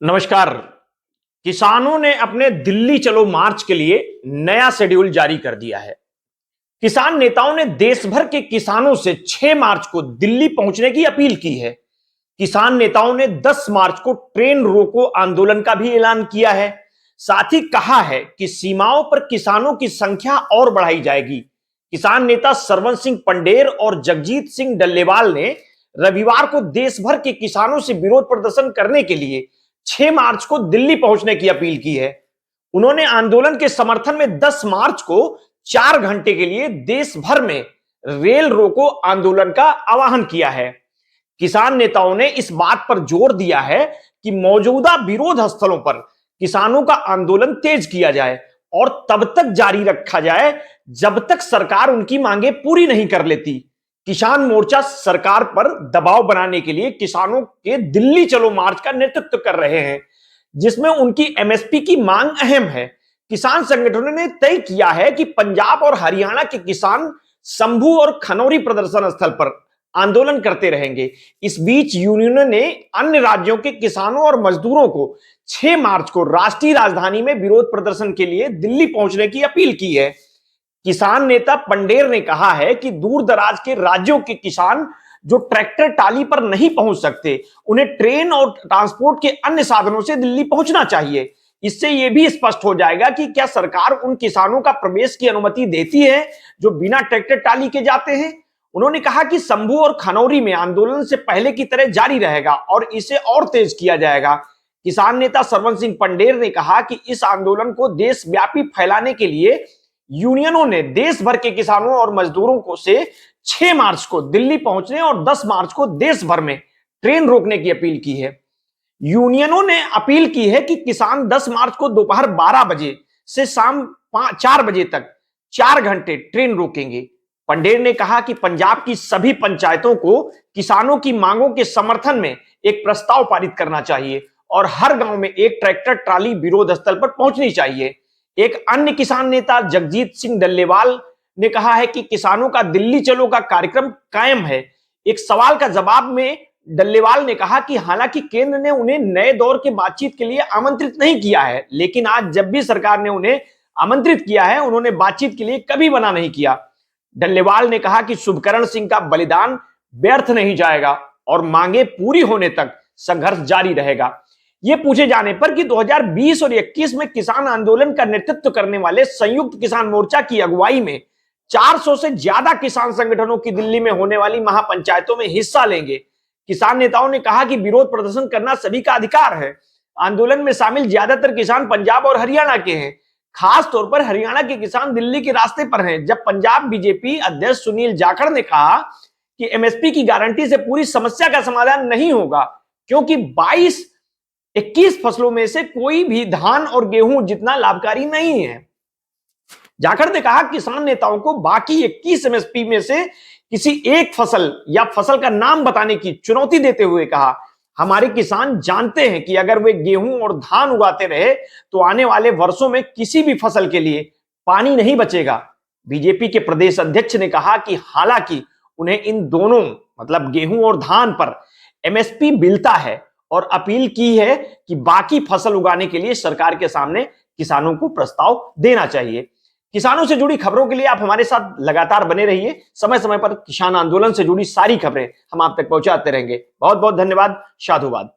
नमस्कार। किसानों ने अपने दिल्ली चलो मार्च के लिए नया शेड्यूल जारी कर दिया है। किसान नेताओं ने देश भर के किसानों से 6 मार्च को दिल्ली पहुंचने की अपील की है। किसान नेताओं ने 10 मार्च को ट्रेन रोको आंदोलन का भी ऐलान किया है। साथ ही कहा है कि सीमाओं पर किसानों की संख्या और बढ़ाई जाएगी। किसान नेता सरवन सिंह पंडेर और जगजीत सिंह डल्लेवाल ने रविवार को देश भर के किसानों से विरोध प्रदर्शन करने के लिए 6 मार्च को दिल्ली पहुंचने की अपील की है। उन्होंने आंदोलन के समर्थन में 10 मार्च को 4 घंटे के लिए देश भर में रेल रोको आंदोलन का आह्वान किया है। किसान नेताओं ने इस बात पर जोर दिया है कि मौजूदा विरोध स्थलों पर किसानों का आंदोलन तेज किया जाए और तब तक जारी रखा जाए जब तक सरकार उनकी मांगे पूरी नहीं कर लेती। किसान मोर्चा सरकार पर दबाव बनाने के लिए किसानों के दिल्ली चलो मार्च का नेतृत्व कर रहे हैं, जिसमें उनकी एमएसपी की मांग अहम है। किसान संगठनों ने तय किया है कि पंजाब और हरियाणा के किसान संभू और खनौरी प्रदर्शन स्थल पर आंदोलन करते रहेंगे। इस बीच यूनियन ने अन्य राज्यों के किसानों और मजदूरों को 6 मार्च को राष्ट्रीय राजधानी में विरोध प्रदर्शन के लिए दिल्ली पहुंचने की अपील की है। किसान नेता पंडेर ने कहा है कि दूर दराज के राज्यों के किसान जो ट्रैक्टर टाली पर नहीं पहुंच सकते, उन्हें ट्रेन और ट्रांसपोर्ट के अन्य साधनों से दिल्ली पहुंचना चाहिए। इससे यह भी स्पष्ट हो जाएगा कि क्या सरकार उन किसानों का प्रवेश की अनुमति देती है जो बिना ट्रैक्टर टाली के जाते हैं। उन्होंने कहा कि संभू और खनौरी में आंदोलन से पहले की तरह जारी रहेगा और इसे और तेज किया जाएगा। किसान नेता सरवन सिंह पंडेर ने कहा कि इस आंदोलन को देशव्यापी फैलाने के लिए यूनियनों ने देश भर के किसानों और मजदूरों को से 6 मार्च को दिल्ली पहुंचने और 10 मार्च को देश भर में ट्रेन रोकने की अपील की है। यूनियनों ने अपील की है कि किसान 10 मार्च को दोपहर 12 बजे से शाम 4 बजे तक 4 घंटे ट्रेन रोकेंगे। पंडेर ने कहा कि पंजाब की सभी पंचायतों को किसानों की मांगों के समर्थन में एक प्रस्ताव पारित करना चाहिए और हर गांव में एक ट्रैक्टर ट्राली विरोध स्थल पर पहुंचनी चाहिए। एक अन्य किसान नेता जगजीत सिंह डल्लेवाल ने कहा है कि किसानों का दिल्ली चलो का कार्यक्रम कायम है। एक सवाल का जवाब में डल्लेवाल ने कहा कि हालांकि केंद्र ने उन्हें नए दौर के बातचीत के लिए आमंत्रित नहीं किया है, लेकिन आज जब भी सरकार ने उन्हें आमंत्रित किया है, उन्होंने बातचीत के लिए कभी मना नहीं किया। डल्लेवाल ने कहा कि शुभकरण सिंह का बलिदान व्यर्थ नहीं जाएगा और मांगे पूरी होने तक संघर्ष जारी रहेगा। यह पूछे जाने पर कि 2020 और 21 में किसान आंदोलन का नेतृत्व करने वाले संयुक्त किसान मोर्चा की अगुवाई में 400 से ज्यादा किसान संगठनों की दिल्ली में होने वाली महापंचायतों में हिस्सा लेंगे। किसान नेताओं ने कहा कि विरोध प्रदर्शन करना सभी का अधिकार है। आंदोलन में शामिल ज्यादातर किसान पंजाब और हरियाणा के हैं। खास तौर पर हरियाणा के किसान दिल्ली के रास्ते पर हैं, जब पंजाब बीजेपी अध्यक्ष सुनील जाखड़ ने कहा कि एमएसपी की गारंटी से पूरी समस्या का समाधान नहीं होगा, क्योंकि 21 फसलों में से कोई भी धान और गेहूं जितना लाभकारी नहीं है। जाखड़ ने कहा किसान नेताओं को बाकी 21 एमएसपी में से किसी एक फसल या फसल का नाम बताने की चुनौती देते हुए कहा, हमारे किसान जानते हैं कि अगर वे गेहूं और धान उगाते रहे तो आने वाले वर्षों में किसी भी फसल के लिए पानी नहीं बचेगा। बीजेपी के प्रदेश अध्यक्ष ने कहा कि हालांकि उन्हें इन दोनों मतलब गेहूं और धान पर एमएसपी मिलता है और अपील की है कि बाकी फसल उगाने के लिए सरकार के सामने किसानों को प्रस्ताव देना चाहिए। किसानों से जुड़ी खबरों के लिए आप हमारे साथ लगातार बने रहिए। समय समय पर किसान आंदोलन से जुड़ी सारी खबरें हम आप तक पहुंचाते रहेंगे। बहुत बहुत धन्यवाद। साधुवाद।